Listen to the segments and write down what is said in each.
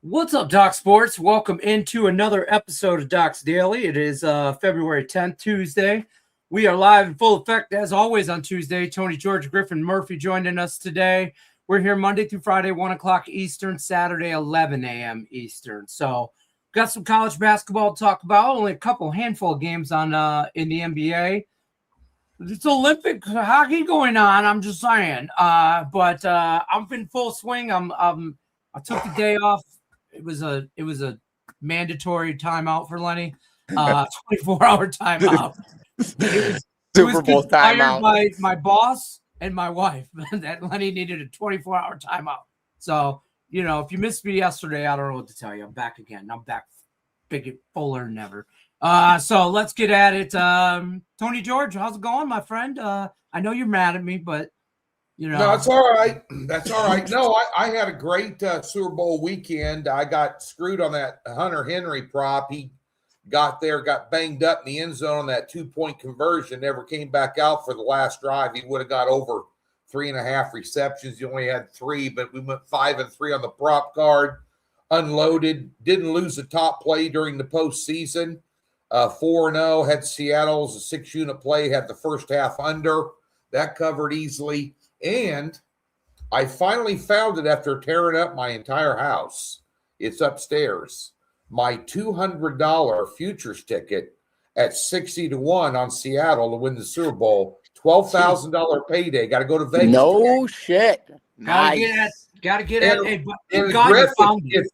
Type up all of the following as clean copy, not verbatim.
What's up, Doc Sports? Welcome into another episode of Doc's Daily. It is February 10th, Tuesday. We are live in full effect, as always, on Tuesday. Tony, George, Griffin, Murphy joining us today. We're here Monday through Friday, 1 o'clock Eastern, Saturday, 11 a.m. Eastern. So, got some college basketball to talk about. Only a handful of games on in the NBA. It's Olympic hockey going on, I'm just saying. But I'm in full swing. I took the day off. It was a mandatory timeout for Lenny, 24-hour timeout. Super Bowl timeout by my boss and my wife that Lenny needed a 24-hour timeout. So if you missed me yesterday, I don't know what to tell you. I'm back again. I'm back big, fuller than ever. So let's get at it. Tony George, how's it going, my friend? I know you're mad at me, but No, it's all right. That's all right. No, I had a great Super Bowl weekend. I got screwed on that Hunter Henry prop. He got banged up in the end zone on that 2-point conversion, never came back out for the last drive. He would have got over 3.5 receptions. He only had 3, but we went 5 and 3 on the prop card. Unloaded, didn't lose the top play during the postseason. 4-0, had Seattle's a 6-unit play, had the first half under. That covered easily. And I finally found it after tearing up my entire house. It's upstairs. My $200 futures ticket at 60-1 on Seattle to win the Super Bowl. $12,000 payday. Got to go to Vegas. No shit. Nice. Gotta get it. Hey, and Griffin,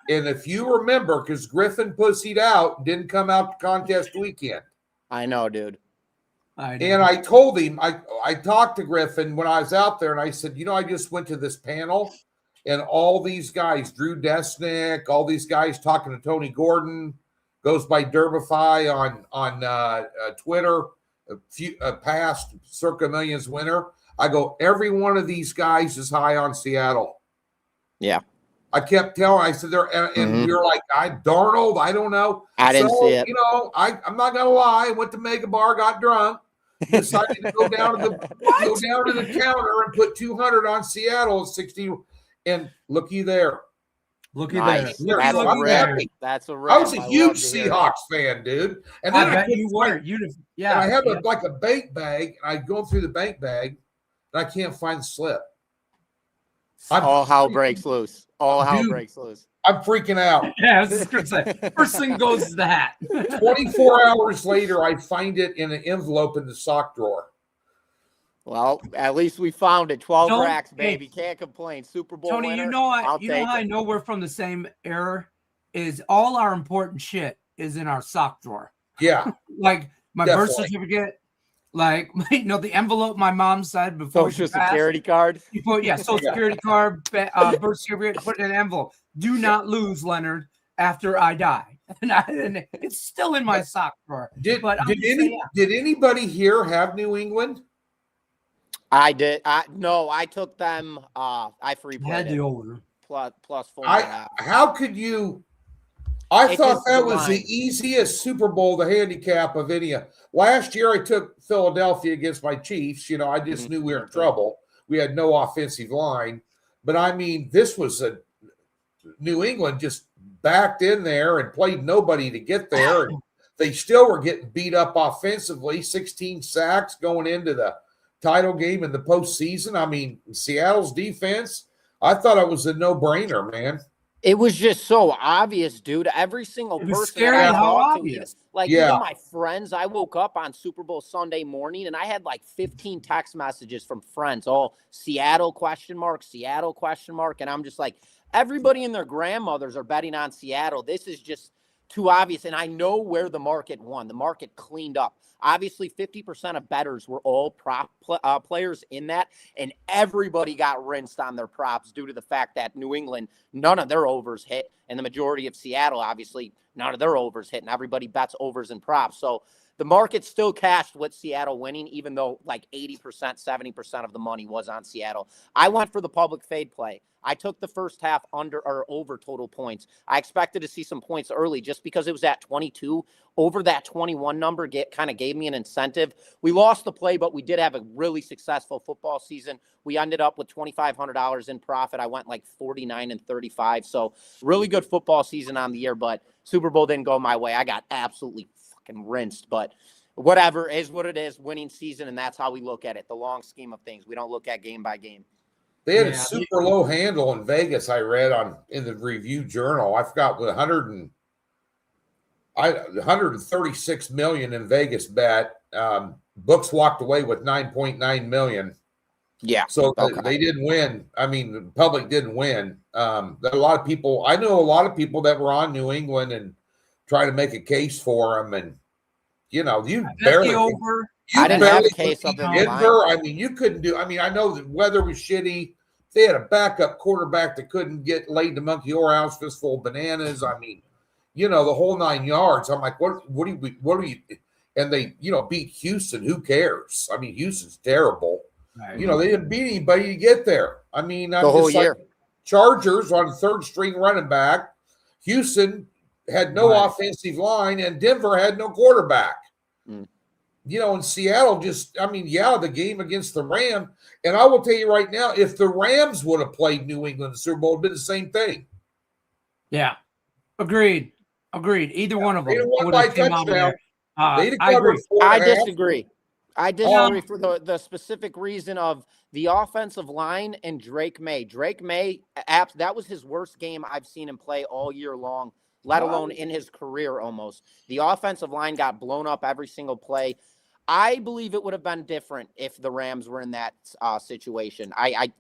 if you remember, because Griffin pussied out, didn't come out to contest weekend. I know, dude. And I told him, I talked to Griffin when I was out there, and I said, I just went to this panel, and all these guys, Drew Desnick, all these guys talking to Tony Gordon, goes by Derbify on Twitter, past Circa Millions winner. I go, every one of these guys is high on Seattle. Yeah. I kept telling, I said, and you're like, Darnold, I don't know. I didn't see it. I'm not going to lie. I went to Mega Bar, got drunk, decided to go down to the counter and put 200 on Seattle at 60. And looky there. Nice. There. That's a I was a huge Seahawks fan, dude. And then I bet you were. And I have a bank bag, and I go through the bank bag, and I can't find the slip. All hell breaks loose. Breaks loose. I'm freaking out. Yeah, I was just going to say, first thing goes is the hat. 24 hours later, I find it in an envelope in the sock drawer. Well, at least we found it. 12 racks, baby. Can't complain. Super Bowl Tony, winner. you know how I know we're from the same era? Is all our important shit is in our sock drawer. Yeah. Like my birth certificate. Like, the envelope my mom said before Social security card. You put, social security card, birth certificate, put in an envelope. Do not lose, Leonard, after I die. And it's still in my sock drawer. Did anybody here have New England? I did. I took them. I free played had the over. Plus 4.5. How could you? I thought that was the easiest Super Bowl to handicap of any. Last year, I took Philadelphia against my Chiefs. I just knew we were in trouble. We had no offensive line. But, I mean, this was a New England just backed in there and played nobody to get there. And they still were getting beat up offensively, 16 sacks going into the title game in the postseason. I mean, Seattle's defense, I thought it was a no-brainer, man. It was just so obvious, dude. Every single person scary that I how talked obvious. to, even my friends, I woke up on Super Bowl Sunday morning and I had 15 text messages from friends. Oh, Seattle ? Seattle ? And I'm just like, everybody and their grandmothers are betting on Seattle. This is just too obvious. And I know where the market won. The market cleaned up. Obviously, 50% of bettors were all prop players in that, and everybody got rinsed on their props due to the fact that New England, none of their overs hit, and the majority of Seattle, obviously, none of their overs hit, and everybody bets overs and props. So the market still cashed with Seattle winning, even though like 80%, 70% of the money was on Seattle. I went for the public fade play. I took the first half under or over total points. I expected to see some points early just because it was at 22. Over that 21 number kind of gave me an incentive. We lost the play, but we did have a really successful football season. We ended up with $2,500 in profit. I went like 49-35. So really good football season on the year, but Super Bowl didn't go my way. I got absolutely fucking rinsed, but whatever is what it is, winning season. And that's how we look at it. The long scheme of things. We don't look at game by game. They had a super low handle in Vegas. I read in the Review Journal. I forgot what 136 million in Vegas bet. Books walked away with 9.9 million. Yeah. So they didn't win. I mean, the public didn't win. A lot of people. I know a lot of people that were on New England and trying to make a case for them, and you barely over. I didn't have a case of them. Denver, I mean, you couldn't do. I mean, I know the weather was shitty. They had a backup quarterback that couldn't get laid the monkey whorehouse, fistful of bananas. I mean, the whole 9 yards. I'm like, what are you? And they, beat Houston. Who cares? I mean, Houston's terrible. Right. They didn't beat anybody to get there. I mean, the whole year. Chargers on third string running back. Houston had no offensive line, and Denver had no quarterback. And Seattle the game against the Rams. And I will tell you right now, if the Rams would have played New England in the Super Bowl, it would have been the same thing. Yeah. Agreed. Either one of them would have come out there. I disagree. I disagree for the specific reason of the offensive line and Drake May. Drake May, that was his worst game I've seen him play all year long, let alone in his career almost. The offensive line got blown up every single play. I believe it would have been different if the Rams were in that situation. You're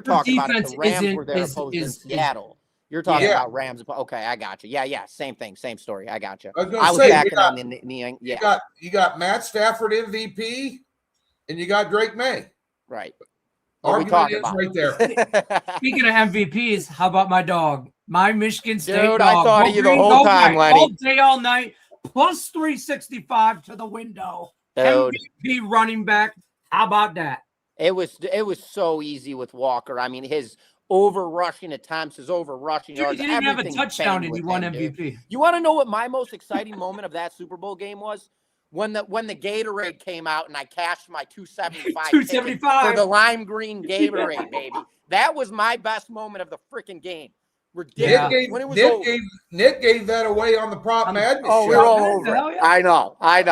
talking about if the Rams were there opposed in Seattle. You're talking about Rams. Okay, I got you. Yeah, same thing, same story. I got you. I was backing on the You got Matt Stafford MVP, and you got Drake May. Right. Argument is right there. Speaking of MVPs, how about my dog? My Michigan State dog. I thought of you the whole time, Lenny. All day, all night, plus 365 to the window. Dude. MVP running back. How about that? It was so easy with Walker. I mean, his over-rushing attempts, his over-rushing yards. He didn't have a touchdown and he won MVP. Dude. You want to know what my most exciting moment of that Super Bowl game was? When the Gatorade came out and I cashed my $2.75 for the lime green Gatorade, baby. That was my best moment of the freaking game. Ridiculous. Nick gave that away on the Prop Madness show. We're all over it. I know. I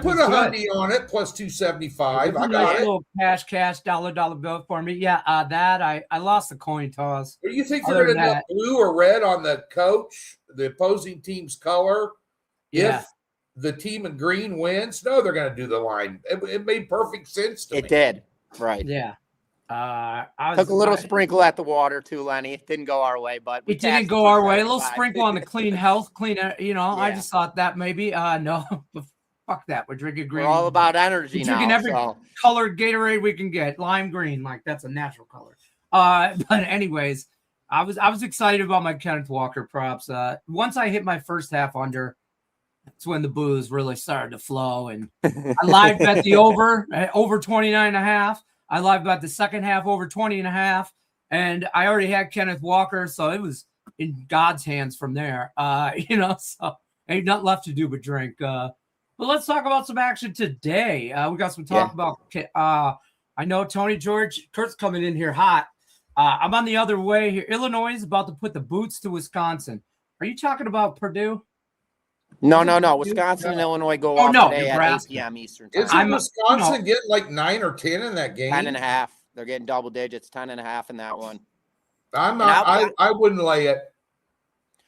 put a honey on it plus 275. I got a little cash, dollar bill for me. Yeah, I lost the coin toss. Do you think they're going to do blue or red on the coach, the opposing team's color? Yeah. If the team in green wins, no, they're going to do the line. It made perfect sense to me. It did. Right. Yeah. Took a little sprinkle at the water too, Lenny. It didn't go our way, but it didn't go our way. A little sprinkle on the clean health, I just thought that maybe no, fuck that. We're drinking green. We're all about energy now. Drinking every colored Gatorade we can get. Lime green, like that's a natural color. But anyways, I was excited about my Kenneth Walker props. Once I hit my first half under, that's when the booze really started to flow, and I live bet the over 29.5. I live bet the second half over 20.5, and I already had Kenneth Walker, so it was in God's hands from there. So ain't nothing left to do but drink. But let's talk about some action today. We got some talk about. I know Tony George, Kurt's coming in here hot. I'm on the other way here. Illinois is about to put the boots to Wisconsin. Are you talking about Purdue? No. Wisconsin and Illinois go off today Nebraska. at 8 p.m. Eastern time. Isn't Wisconsin getting like 9 or 10 in that game? 10.5. They're getting double digits, 10.5 in that one. I wouldn't lay it.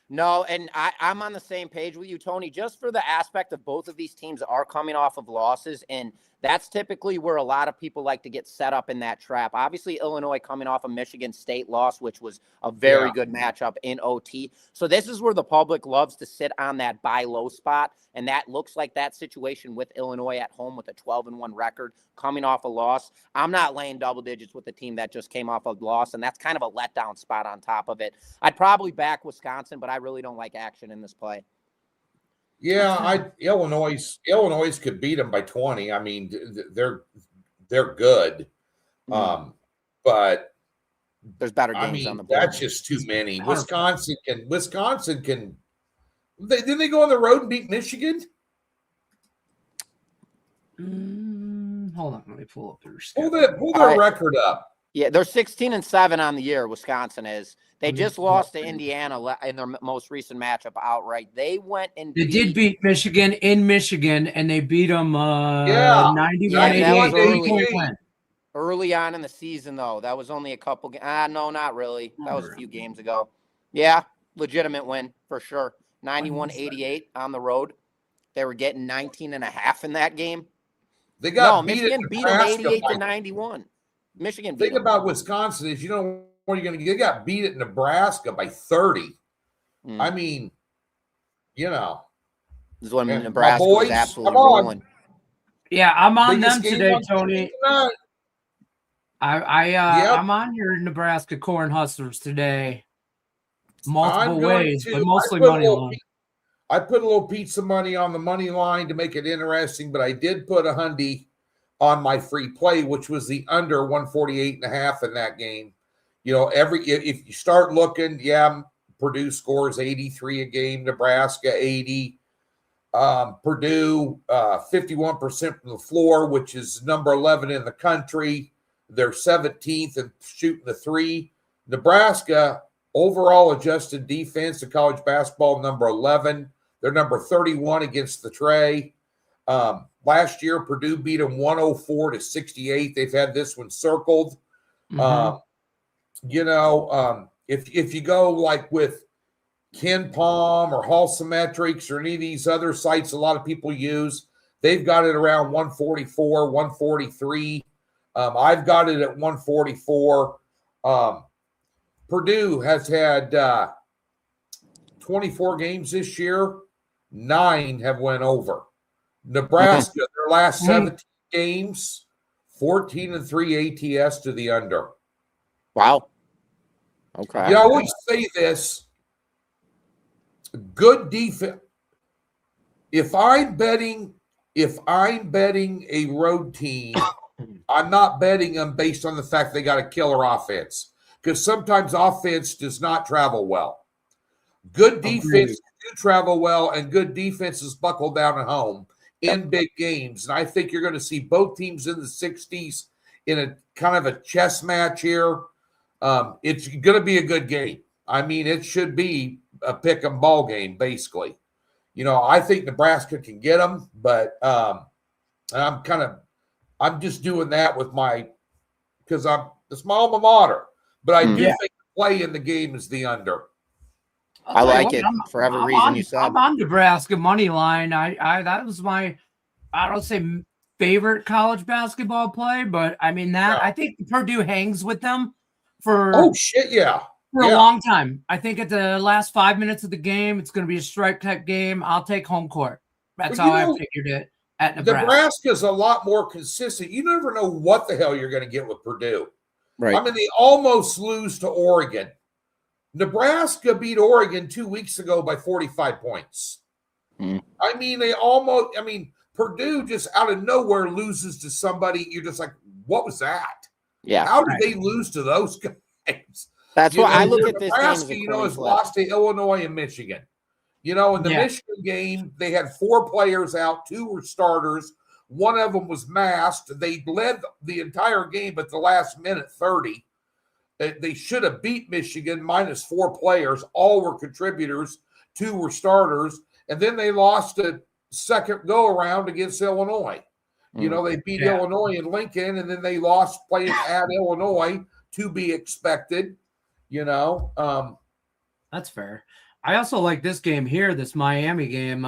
No, and I'm on the same page with you, Tony, just for the aspect of both of these teams are coming off of losses, and that's typically where a lot of people like to get set up in that trap. Obviously, Illinois coming off a Michigan State loss, which was a very good matchup in OT. So this is where the public loves to sit on that buy low spot, and that looks like that situation with Illinois at home with a 12-1 record coming off a loss. I'm not laying double digits with the team that just came off a loss, and that's kind of a letdown spot on top of it. I'd probably back Wisconsin, but I really don't like action in this play. Yeah, Illinois could beat them by 20. I mean, they're good. But there's better I games mean, on the board. that's just too many. Wisconsin can didn't they go on the road and beat Michigan? Hold on, let me pull up their Pull their record up. Yeah, they're 16-7 on the year. Wisconsin is. They just lost to Indiana in their most recent matchup outright. They went and did beat Michigan in Michigan, and they beat them 91-88. Early on in the season, though. That was only a couple. No, not really. That was a few games ago. Yeah, legitimate win for sure. 91-88 on the road. They were getting 19.5 in that game. They got Michigan beat them 88-91. Michigan beat them. Think about Wisconsin is, what are you going to get? They got beat at Nebraska by 30. I mean, This is when Nebraska was absolutely rolling. Yeah, I'm on them today, Tony. I'm on your Nebraska Corn Hustlers today. Multiple ways, but mostly money line. I put a little pizza money on the money line to make it interesting, but I did put $100 on my free play, which was the under 148.5 in that game. If you start looking, Purdue scores 83 a game, Nebraska 80. Purdue 51% from the floor, which is number 11 in the country. They're 17th and shooting the three. Nebraska overall adjusted defense in college basketball, number 11. They're number 31 against the tray. Last year, Purdue beat them 104-68. They've had this one circled. If you go like with Ken Palm or Hall Symmetrics or any of these other sites a lot of people use, they've got it around 144, 143. I've got it at 144. Purdue has had 24 games this year. 9 have went over. Nebraska, their last 17 games, 14-3 ATS to the under. Wow. Okay. I always say this. Good defense. If I'm betting a road team, I'm not betting them based on the fact they got a killer offense, because sometimes offense does not travel well. Good defense do travel well, and good defenses buckle down at home in big games. And I think you're going to see both teams in the 60s in a kind of a chess match here. It's going to be a good game. I mean, it should be a pick 'em ball game, basically. I think Nebraska can get them, but I'm just doing that with because it's my alma mater. But I do think the play in the game is the under. I like it for every reason you said. I'm on Nebraska money line. That was my, I don't say favorite college basketball play, but I mean I think Purdue hangs with them for a long time. I think at the last 5 minutes of the game, it's going to be a strike type game. I'll take home court. That's how I figured it at Nebraska. Nebraska's a lot more consistent. You never know what the hell you're going to get with Purdue. Right. I mean, they almost lose to Oregon. Nebraska beat Oregon 2 weeks ago by 45 points. I mean, Purdue just out of nowhere loses to somebody. You're just like, what was that? Yeah. How did they lose to those guys? That's why I look at this Nebraska, game as has lost to Illinois and Michigan. In the Michigan game, they had 4 players out. 2 were starters. One of them was masked. They led the entire game at the last minute, 30. They should have beat Michigan minus 4 players. All were contributors. 2 were starters. And then they lost a second go-around against Illinois. They beat Illinois in Lincoln, and then they lost playing at Illinois, to be expected. That's fair. I also like this game here, this Miami game.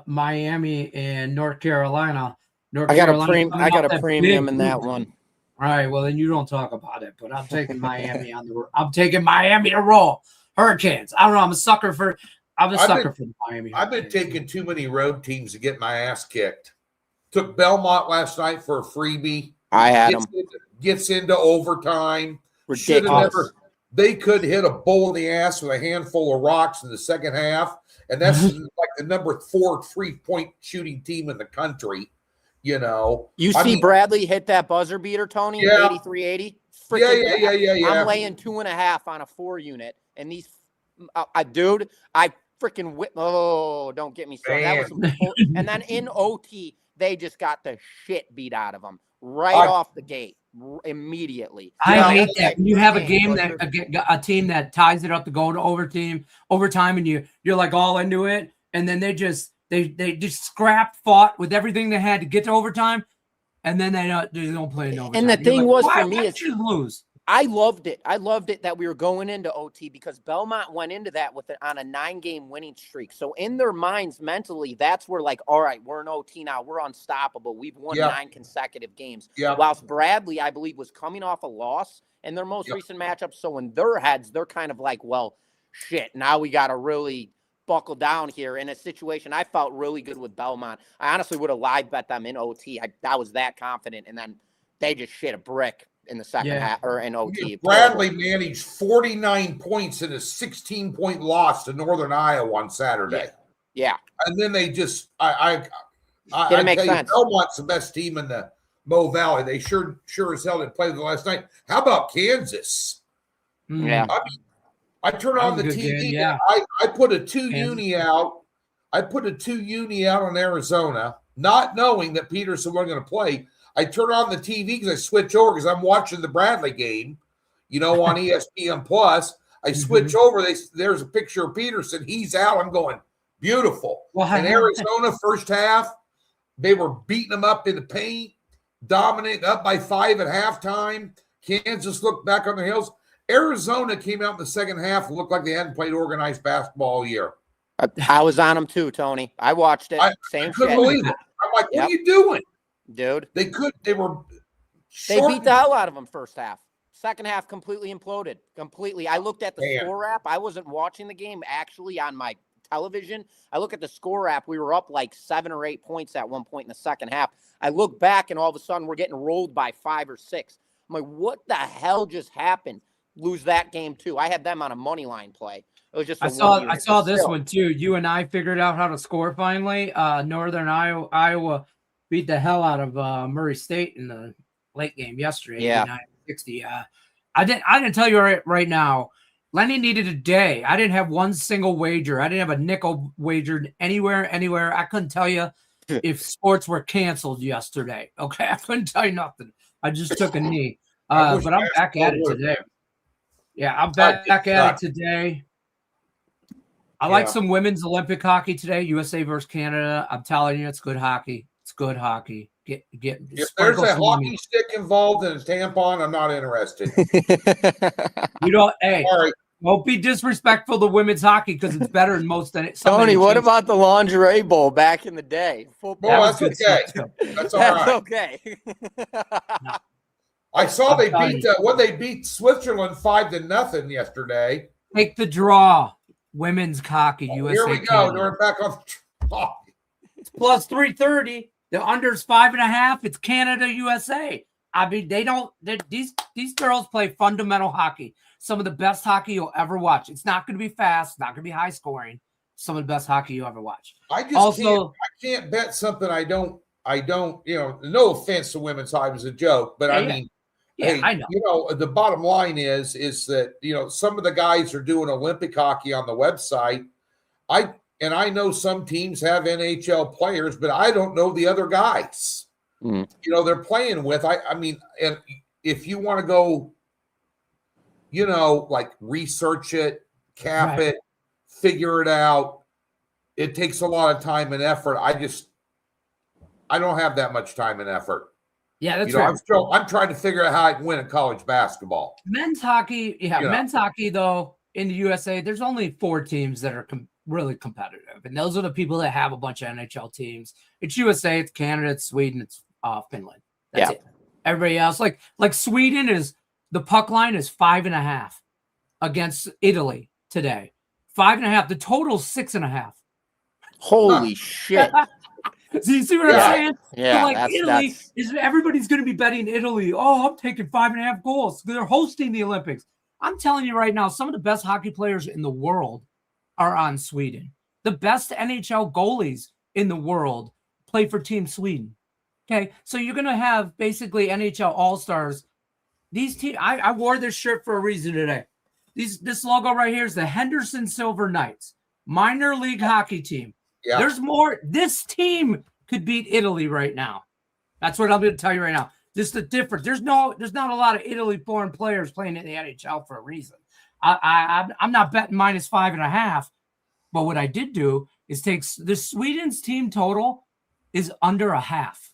Miami and North Carolina. I got a premium in that one. All right, well then you don't talk about it, but I'm taking Miami I'm taking Miami to roll. Hurricanes. I don't know. I'm a sucker for the Miami. I've been taking too many road teams to get my ass kicked. Took Belmont last night for a freebie. I had them. Gets into overtime. Ridiculous. they could hit a bull in the ass with a handful of rocks in the second half, and that's like the number 4 3-point shooting team in the country. You see Bradley hit that buzzer beater, Tony, Yeah. 83-80. Yeah. I'm laying 2.5 on a 4 unit, and these, dude, I freaking don't get me started. That was and then in OT, they just got the shit beat out of them off the gate. Immediately. I hate that. When you have a game that a team that ties it up to go to overtime, and you're like all into it, and then they just fought with everything they had to get to overtime, and then they don't play in overtime. And the thing was, for me, is you lose. I loved it. I loved it that we were going into OT because Belmont went into that on a 9-game winning streak. So in their minds, mentally, that's where like, all right, we're in OT now. We're unstoppable. We've won 9 consecutive games. Whilst Bradley, I believe, was coming off a loss in their most recent matchup. So in their heads, they're kind of like, well, shit, now we got to really buckle down here. In a situation, I felt really good with Belmont. I honestly would have live bet them in OT. I was that confident. And then they just shit a brick in the second half or in OT. Bradley managed 49 points in a 16-point loss to Northern Iowa on Saturday. Yeah. And then they just didn't make sense. Belmont's the best team in the Mo Valley. They sure as hell didn't play them last night. How about Kansas? Yeah. I turn on the TV. And I put a 2-uni out. I put a 2-uni out on Arizona, not knowing that Peterson wasn't going to play. I turn on the TV because I switch over because I'm watching the Bradley game, on ESPN Plus. I switch over. There's a picture of Peterson. He's out. I'm going, beautiful. And Arizona, first half, they were beating them up in the paint, dominating up by 5 at halftime. Kansas looked back on the hills. Arizona came out in the second half and looked like they hadn't played organized basketball all year. I was on them too, Tony. I watched it. I couldn't believe it. I'm like, what are you doing? Dude, they beat the hell out of them first half. Second half completely imploded. I looked at the score app. I wasn't watching the game actually on my television. I look at the score app. We were up like 7 or 8 points at one point in the second half. I look back and all of a sudden we're getting rolled by 5 or 6. I'm like, what the hell just happened? Lose that game too. I had them on a money line play. It was just I saw this one too. You and I figured out how to score finally. Northern Iowa beat the hell out of Murray State in the late game yesterday. 60. I didn't tell you right now. Lenny needed a day. I didn't have one single wager. I didn't have a nickel wagered anywhere. I couldn't tell you if sports were canceled yesterday. Okay, I couldn't tell you nothing. I just took a knee. But I'm back at it today. Yeah, I'm back at it today. I like some women's Olympic hockey today. USA versus Canada. I'm telling you, it's good hockey. It's good hockey. If there's a hockey stick involved in a tampon, I'm not interested. Don't be disrespectful to women's hockey because it's better than most. Tony, what about the lingerie bowl back in the day? Football, that's okay. That's all right. That's okay. No. I saw they beat Switzerland 5-0 yesterday. Take the draw. Women's hockey, USA. Here we go. Canada. We're back on. It's plus 330. The under's 5.5. It's Canada, USA. I mean, these girls play fundamental hockey. Some of the best hockey you'll ever watch. It's not going to be fast. Not going to be high scoring. Some of the best hockey you'll ever watch. I can't bet something I don't. No offense to women's hockey, it was a joke, but I mean. Yeah, I know. The bottom line is that, some of the guys are doing Olympic hockey on the website. I know some teams have NHL players, but I don't know the other guys. They're playing with. I mean, and if you want to go, like research it, cap it, figure it out, it takes a lot of time and effort. I don't have that much time and effort. Yeah, that's right. I'm trying to figure out how I can win in college basketball. Men's hockey, men's hockey, though, in the USA, there's only 4 teams that are really competitive. And those are the people that have a bunch of NHL teams. It's USA, it's Canada, it's Sweden, it's Finland. That's it. Everybody else, like Sweden the puck line is 5.5 against Italy today. 5.5. The total's 6.5. Holy shit. So you see what I'm saying? Yeah, so Italy is everybody's going to be betting Italy. Oh, I'm taking 5.5 goals. They're hosting the Olympics. I'm telling you right now, some of the best hockey players in the world are on Sweden. The best NHL goalies in the world play for Team Sweden. Okay, so you're going to have basically NHL All-Stars. These teams, I wore this shirt for a reason today. This logo right here is the Henderson Silver Knights, minor league hockey team. Yeah. There's more. This team could beat Italy right now. That's what I'm going to tell you right now. Just the difference. There's not a lot of Italy foreign players playing in the NHL for a reason. I'm not betting -5.5, but what I did do is take the Sweden's team total is under a half.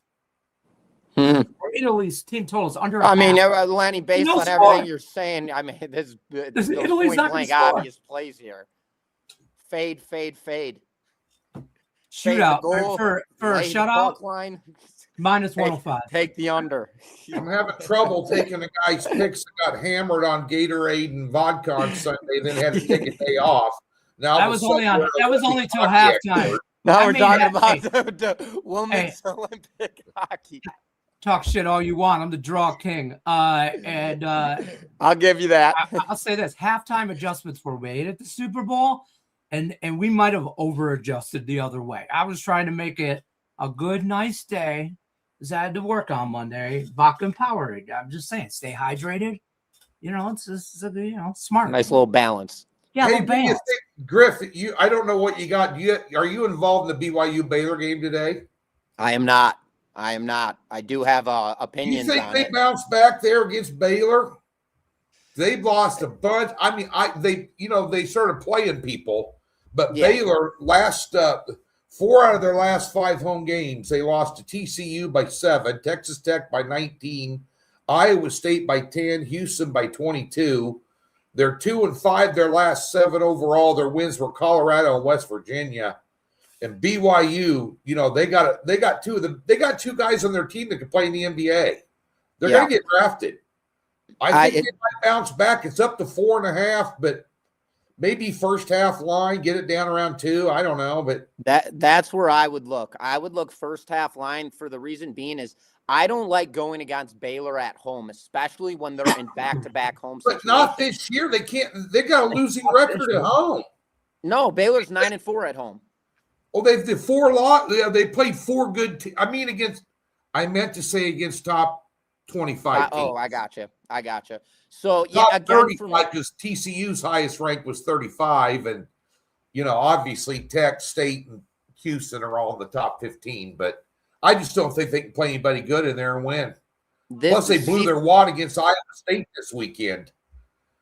Or Italy's team total is under a half. I mean, Lenny, based on everything you're saying, I mean, this Italy's not point blank score. obvious plays here. Fade. Shootout for a lay the shutout. puck line. -105. Take the under. I'm having trouble taking a guy's picks that got hammered on Gatorade and vodka on Sunday, then had to take a day off. Now That was only till halftime. Now I we're mean, talking hey, about the women's Olympic hockey. Talk shit all you want. I'm the draw king. And I'll give you that. I'll say this: halftime adjustments were made at the Super Bowl, and we might have over-adjusted the other way. I was trying to make it a good, nice day. Because I had to work on Monday. Vodka and Powerade. I'm just saying, stay hydrated. It's smart. Nice little balance. Yeah, Hey, little balance. Griff, I don't know what you got. Are you involved in the BYU Baylor game today? I am not. I do have opinions You think on they it. bounce back there against Baylor? They've lost a bunch. I mean, they started playing people, but Yeah. Baylor last 4 out of their last 5 home games, they lost to TCU by 7, Texas Tech by 19, Iowa State by 10, Houston by 22. They're 2-5 their last 7 overall. Their wins were Colorado and West Virginia. And BYU, they got two guys on their team that can play in the NBA. They're going to get drafted. I think they might bounce back. It's up to 4.5, but maybe first half line, get it down around 2. I don't know, but That's where I would look. I would look first half line for the reason being is I don't like going against Baylor at home, especially when they're in back-to-back home but situations. not this year. They can't. They got a losing record at home. No, Baylor's 9-4 at home. Oh, they did 4 lot. They played 4 good. I meant to say against top 25 teams. I gotcha. So Top again, 35 because TCU's highest rank was 35, and obviously Tech, State, and Houston are all in the top 15. But I just don't think they can play anybody good in there and win. Plus, they blew their wad against Iowa State this weekend.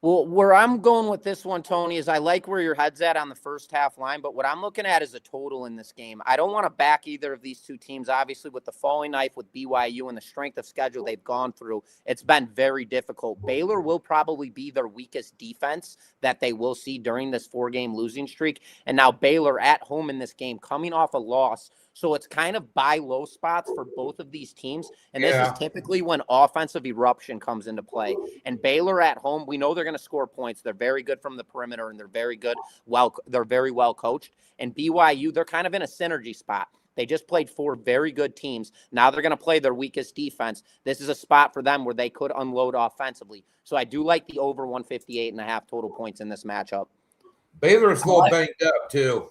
Well, where I'm going with this one, Tony, is I like where your head's at on the first half line, but what I'm looking at is a total in this game. I don't want to back either of these two teams. Obviously, with the falling knife with BYU and the strength of schedule they've gone through, it's been very difficult. Baylor will probably be their weakest defense that they will see during this 4-game losing streak. And now Baylor at home in this game coming off a loss. So it's kind of buy low spots for both of these teams. And this is typically when offensive eruption comes into play. And Baylor at home, we know they're going to score points. They're very good from the perimeter, and they're very good. They're very well coached. And BYU, they're kind of in a synergy spot. They just played 4 very good teams. Now they're going to play their weakest defense. This is a spot for them where they could unload offensively. So I do like the over 158.5 total points in this matchup. Baylor's a little banged up too.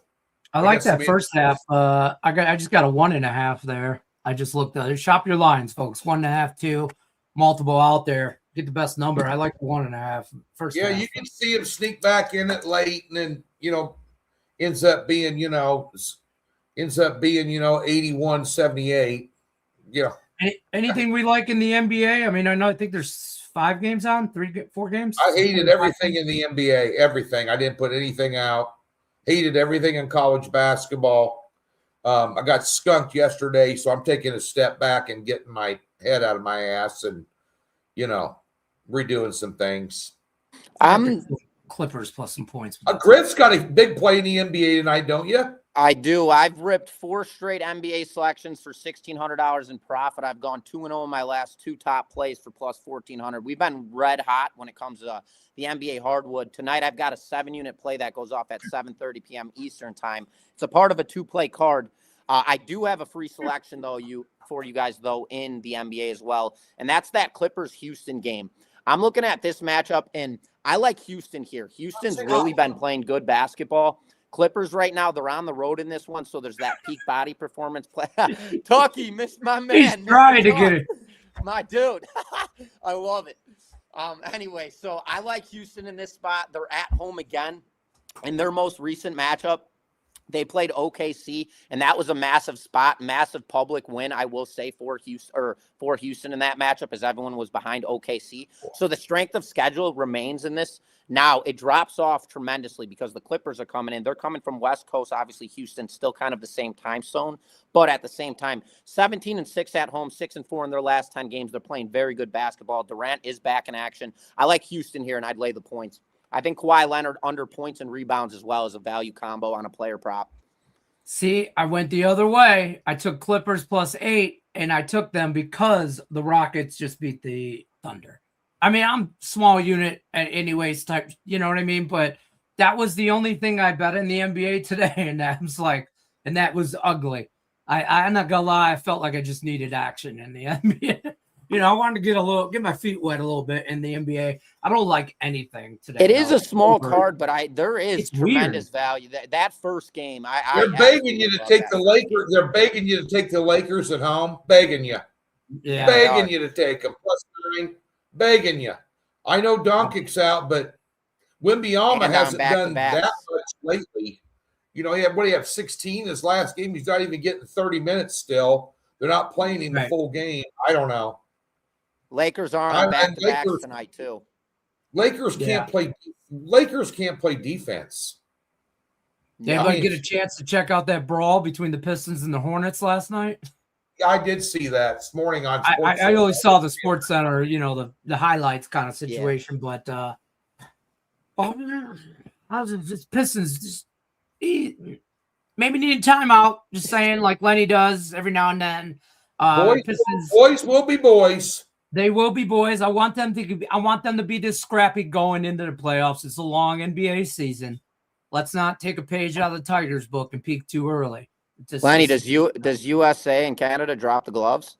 I like that first half. I just got a 1.5 there. I just looked at it. Shop your lines, folks. 1.5, 2, multiple out there. Get the best number. I like the 1.5 first. Yeah, half. you can see him sneak back in it late, and then ends up being 81-78. Yeah. Anything we like in the NBA? I mean, I think there's 5 games on, 4 games. I hated everything in the NBA. Everything. I didn't put anything out. Hated everything in college basketball. I got skunked yesterday, so I'm taking a step back and getting my head out of my ass and, redoing some things. I'm Clippers plus some points. Griff's got a big play in the NBA tonight, don't you? I do. I've ripped 4 straight NBA selections for $1,600 in profit. I've gone 2-0 in my last 2 top plays for plus $1,400. We've been red hot when it comes to the NBA hardwood. Tonight, I've got a 7-unit play that goes off at 7:30 p.m. Eastern time. It's a part of a 2-play card. I do have a free selection for you guys in the NBA as well, and that's that Clippers-Houston game. I'm looking at this matchup, and I like Houston here. Houston's really been playing good basketball. Clippers right now, they're on the road in this one, so there's that peak body performance play. Tucky, missed my man. He's trying to get it. My dude. I love it. Anyway, so I like Houston in this spot. They're at home again. In their most recent matchup, they played OKC, and that was a massive spot, massive public win, I will say, for Houston in that matchup, as everyone was behind OKC. So the strength of schedule remains in this. Now, it drops off tremendously because the Clippers are coming in. They're coming from West Coast. Obviously, Houston's still kind of the same time zone. But at the same time, 17-6 at home, 6-4 in their last 10 games. They're playing very good basketball. Durant is back in action. I like Houston here, and I'd lay the points. I think Kawhi Leonard under points and rebounds as well as a value combo on a player prop. See, I went the other way. I took Clippers +8, and I took them because the Rockets just beat the Thunder. I mean, I'm small unit anyways type, you know what I mean? But that was the only thing I bet in the NBA today, and that was ugly. I'm not gonna lie, I felt like I just needed action in the NBA. You know, I wanted to get my feet wet a little bit in the NBA. I don't like anything today. It is a small card, but there is tremendous weird value. That first game, they're begging you to take the Lakers. They're begging you to take the Lakers at home. Begging you. Yeah, begging you to take them. +9. Begging you. I know Doncic's out, but Wembyama hasn't done that much lately. You know, he had 16 his last game. He's not even getting 30 minutes still. They're not playing him the full game. I don't know. Lakers are on back-to-back tonight, too. Lakers can't play. Lakers can't play defense. Did anybody get a chance to check out that brawl between the Pistons and the Hornets last night? I did see that this morning on Sports I only saw the Sports Center, you know, the highlights kind of situation, but Pistons just maybe need a timeout. Just saying, like Lenny does every now and then. Boys will be boys. They will be boys. I want them to be this scrappy going into the playoffs. It's a long NBA season. Let's not take a page out of the Tigers book and peak too early. Lenny, does USA and Canada drop the gloves?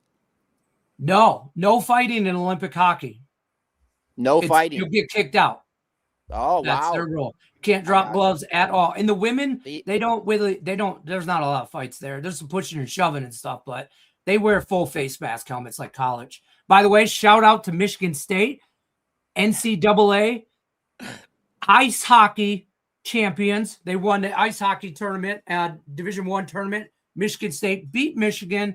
No fighting in Olympic hockey. Fighting. You'll get kicked out. Oh, that's wow. their rule. Can't drop gloves at all. In the women, they don't. There's not a lot of fights there. There's some pushing and shoving and stuff, but they wear full face mask helmets like college. By the way, shout out to Michigan State, NCAA ice hockey champions. They won the ice hockey tournament, Division I tournament. Michigan State beat Michigan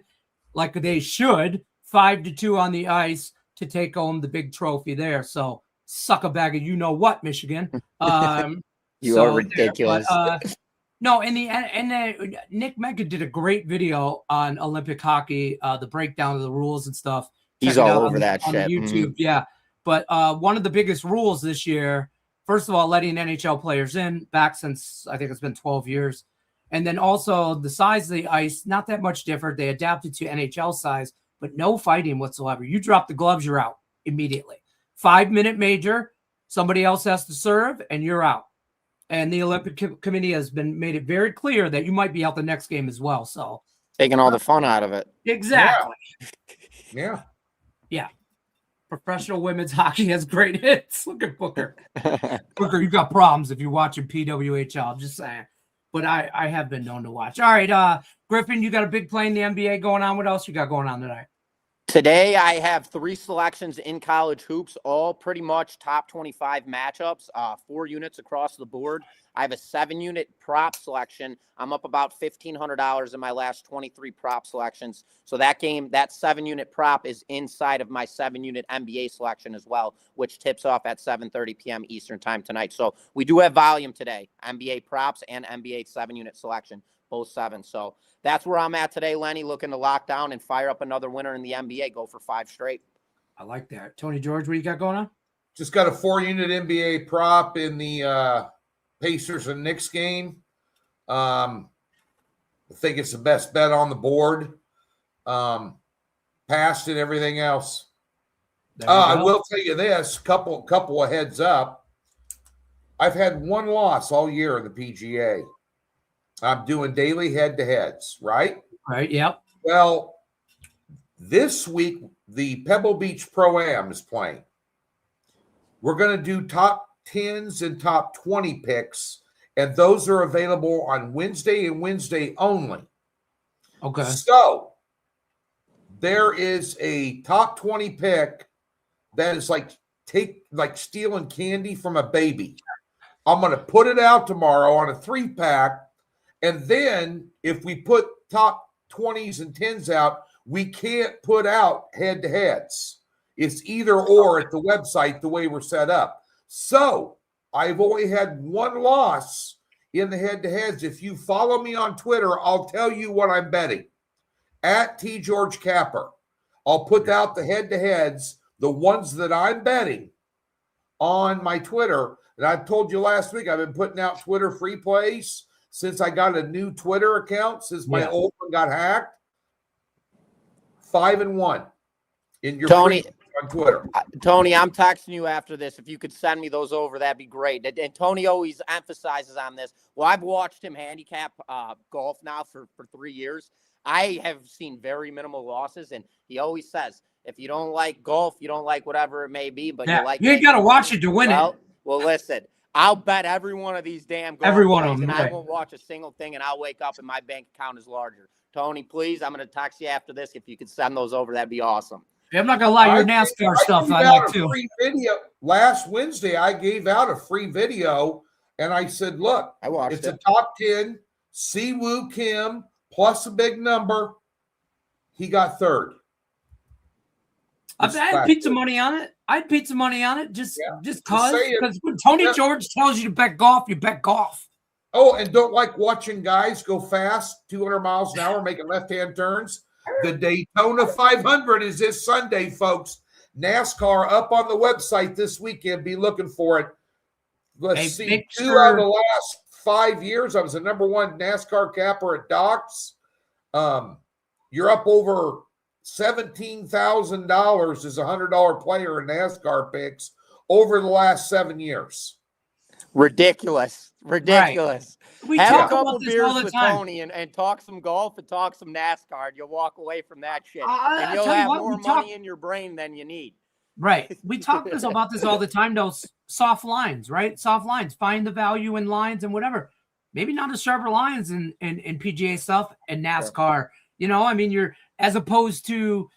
like they should, 5-2 on the ice to take home the big trophy there. So suck a bag of you-know-what, Michigan. You are ridiculous. No, and Nick Mecca did a great video on Olympic hockey, the breakdown of the rules and stuff. He's all over that shit. On YouTube, yeah. But one of the biggest rules this year, first of all, letting NHL players in back since I think it's been 12 years. And then also the size of the ice, not that much different. They adapted to NHL size, but no fighting whatsoever. You drop the gloves, you're out immediately. 5-minute major, somebody else has to serve, and you're out. And the Olympic Committee has made it very clear that you might be out the next game as well. So taking all the fun out of it. Exactly. Yeah. Professional women's hockey has great hits. Look at Booker. Booker, you got problems if you're watching PWHL. I'm just saying. But I have been known to watch. All right, Griffin, you got a big play in the NBA going on. What else you got going on tonight? Today, I have 3 selections in college hoops, all pretty much top 25 matchups, 4 units across the board. I have a 7-unit prop selection. I'm up about $1,500 in my last 23 prop selections. So that 7-unit prop is inside of my 7-unit NBA selection as well, which tips off at 7:30 p.m. Eastern time tonight. So we do have volume today, NBA props and NBA 7-unit selection. Both 7. So that's where I'm at today, Lenny, looking to lock down and fire up another winner in the NBA, go for 5 straight. I like that. Tony George, what you got going on? Just got a 4-unit NBA prop in the Pacers and Knicks game. I think it's the best bet on the board. Past and everything else. I will tell you this, couple of heads up. I've had 1 loss all year in the PGA. I'm doing daily head-to-heads, right? Right, yep. Well, this week, the Pebble Beach Pro-Am is playing. We're going to do top 10s and top 20 picks, and those are available on Wednesday and Wednesday only. Okay. So there is a top 20 pick that is like stealing candy from a baby. I'm going to put it out tomorrow on a 3-pack. And then if we put top 20s and 10s out, we can't put out head-to-heads. It's either or at the website the way we're set up. So I've only had one loss in the head-to-heads. If you follow me on Twitter, I'll tell you what I'm betting. At T. George Capper. I'll put out the head-to-heads, the ones that I'm betting, on my Twitter. And I told you last week, I've been putting out Twitter free plays since I got a new Twitter account, since my old one got hacked. 5-1 in your Tony on Twitter. Tony, I'm texting you after this. If you could send me those over, that'd be great. And Tony always emphasizes on this. Well, I've watched him handicap golf now for 3 years. I have seen very minimal losses, and he always says, if you don't like golf, you don't like whatever it may be, but you ain't got to watch it to win it. Well, listen, I'll bet every one of these damn golf every one plays, of them, and right. I won't watch a single thing, and I'll wake up and my bank account is larger. Tony, please, I'm going to text you after this. If you could send those over, that'd be awesome. I'm not gonna lie, your NASCAR stuff I like too. Free video. Last Wednesday, I gave out a free video, and I said, "Look, it's a top 10. Siwoo Kim plus a big number. He got third." I had pizza money on it. Just because when Tony George tells you to bet golf, you bet golf. Oh, and don't like watching guys go fast, 200 miles an hour, making left-hand turns. The Daytona 500 is this Sunday, folks. NASCAR up on the website this weekend. Be looking for it. Let's see. 2 out of the last 5 years, I was the #1 NASCAR capper at Docks. You're up over $17,000 as a $100 player in NASCAR picks over the last 7 years. Ridiculous. Right. We Have talk a couple about this beers all the with time. Tony and talk some golf and talk some NASCAR. And you'll walk away from that shit. And you'll tell you have what, more money in your brain than you need. Right. We talk about this all the time, though. Soft lines, right? Soft lines. Find the value in lines and whatever. Maybe not as sharper lines in PGA stuff and NASCAR. Sure. You know, I mean, you're as opposed to,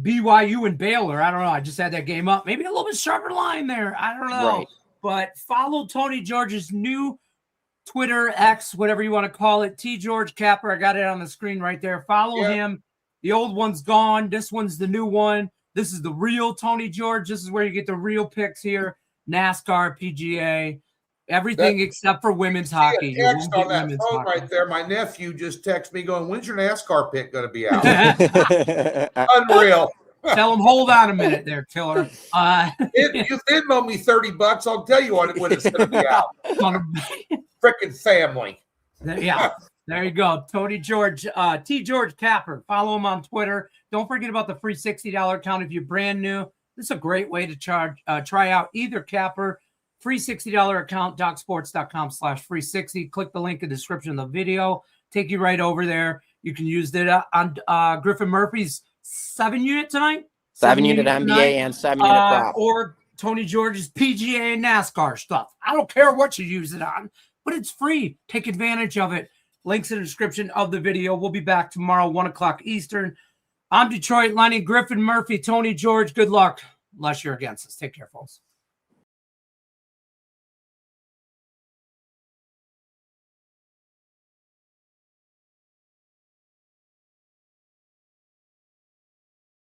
BYU and Baylor. I don't know. I just had that game up. Maybe a little bit sharper line there. I don't know. Right. But follow Tony George's new Twitter, X, whatever you want to call it, T. George Capper. I got it on the screen right there. Follow him. The old one's gone. This one's the new one. This is the real Tony George. This is where you get the real picks here. NASCAR, PGA, everything except for women's hockey. Text on that phone right there. My nephew just texted me going, "When's your NASCAR pick going to be out?" Unreal. Tell him, hold on a minute there, killer. If you Venmo me $30, I'll tell you when it's going to be out. Frickin' family. Yeah, there you go. Tony George, T. George Capper. Follow him on Twitter. Don't forget about the free $60 account if you're brand new. This is a great way to try out either Capper. Free $60 account, docsports.com/free60. Click the link in the description of the video. Take you right over there. You can use it on Griffin Murphy's 7-unit tonight. 7-unit NBA and 7-unit prop. Or Tony George's PGA and NASCAR stuff. I don't care what you use it on, but it's free. Take advantage of it. Links in the description of the video. We'll be back tomorrow, 1 o'clock Eastern. I'm Detroit Lenny, Griffin Murphy, Tony George. Good luck, unless you're against us. Take care, folks.